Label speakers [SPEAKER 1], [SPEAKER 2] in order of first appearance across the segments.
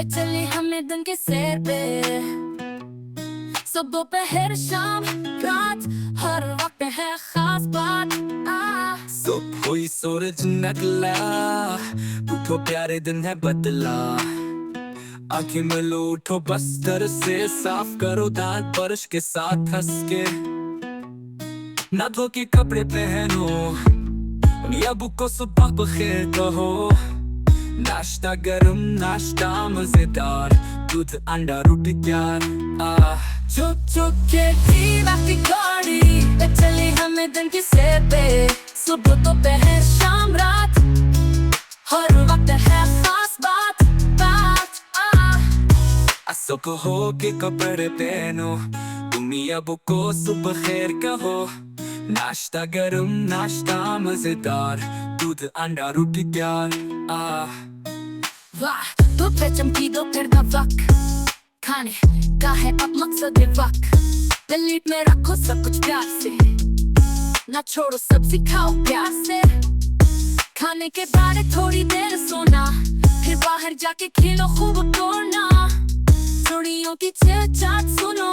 [SPEAKER 1] चले हमें दिन के सैर पे। सब दोपहर शाम रात हर वक्त है खास बात।
[SPEAKER 2] सुबह हुई सूरज निकला, उठो प्यारे दिन है बदला। आंखें मिलो उठो बस्तर से, साफ करो दांत ब्रश के साथ हंस के। ना धो के कपड़े पहनो, मियां अबू को सुबह बखैर कहो। नाश्ता गरम नाश्ता मजेदार, दूध अंडा रोटी प्यार।
[SPEAKER 1] चुप चुप के वक्त की गाड़ी पे चले हमें दिन की सैर पे। सुबह दोपहर शाम रात हर वक्त है खास बात बात।
[SPEAKER 2] सुबह हो के कपड़े पहनो, मियां अबू को सुबह खैर कहो। नाश्ता गरम नाश्ता मजेदार, दूध अंडा रोटी प्यार।
[SPEAKER 1] वाह दोपहर चमकी दोपहर का वक्त, खाने का है अब मकसद वक्त। प्लेट में रखो सब कुछ प्यार से, ना छोड़ो सब्जी खाओ प्यार से। खाने के बाद थोड़ी देर सोना, फिर बाहर जाके खेलो खूब तोड़ना। चूड़ियों की चिलचाट सुनो,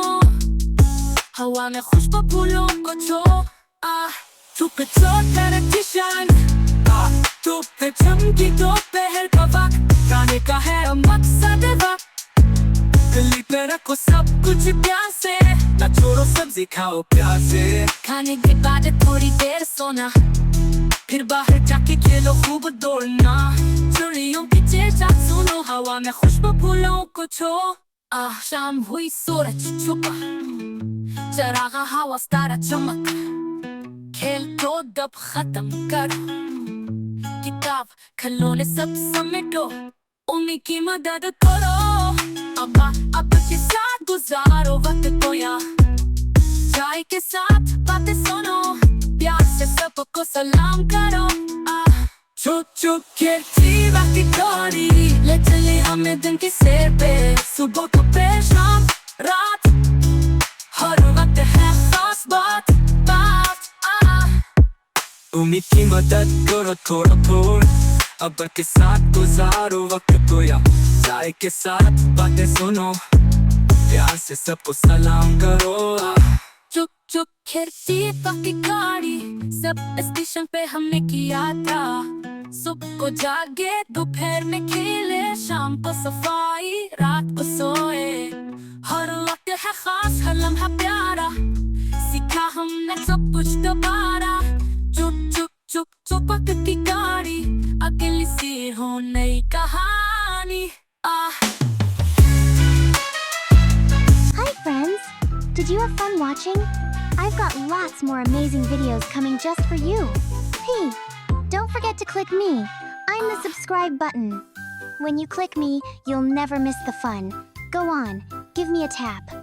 [SPEAKER 1] हवा में खुशबू फूलों को छो। धूप टेलीविजन, धूप पे चमकी दोपहर का वक्त। खाने का है मकसद वक्त, दिल्ली पे रखो सब कुछ प्यार से, ना छोड़ो सब्जी खाओ प्यार से। खाने के बाद थोड़ी देर सोना, फिर बाहर जाके खेलो खूब दौड़ना। चूड़ियों की चिलचाट सुनो, हवा में खुशबू फूलों को छो। शाम हुई सूरज छुपा, चरागा हवा सितारा चमक। खेल को दब खत्म करो, किताब खिलौने सब समेटो। उन्हीं की मदद करो, अब के साथ गुजारो वक्त को। या चाय के साथ बातें सुनो, प्यार से सबको सलाम करो। चुप चुप के वक्त की गाड़ी ले चले हमें दिन की सैर पे। सुबह दोपहर शाम रात हर वक्त है खास बात बात।
[SPEAKER 2] उम्मीद की मदद करो थोड़ा थोड़ा, अब के साथ गुजारो वक्त को। या चाय के साथ बातें सुनो, प्यार से सबको सलाम करो।
[SPEAKER 1] चुप चुप खिड़की पक्की गाड़ी, सब स्टेशन पे हमने किया था। सुबह को जागे दोपहर में खेले, शाम को सफाई रात को सोए। हर वक्त है खास हर लम्हा प्यारा, सीखा हमने सब कुछ दोबारा। चुप चुप चुप चुप वक्त की गाड़ी, अकेली सी हो नई कहानी।
[SPEAKER 3] Hi friends! Did you have fun watching? I've got lots more amazing videos coming just for you. Hey, don't forget to click me. I'm the subscribe button. When you click me, you'll never miss the fun. Go on, give me a tap.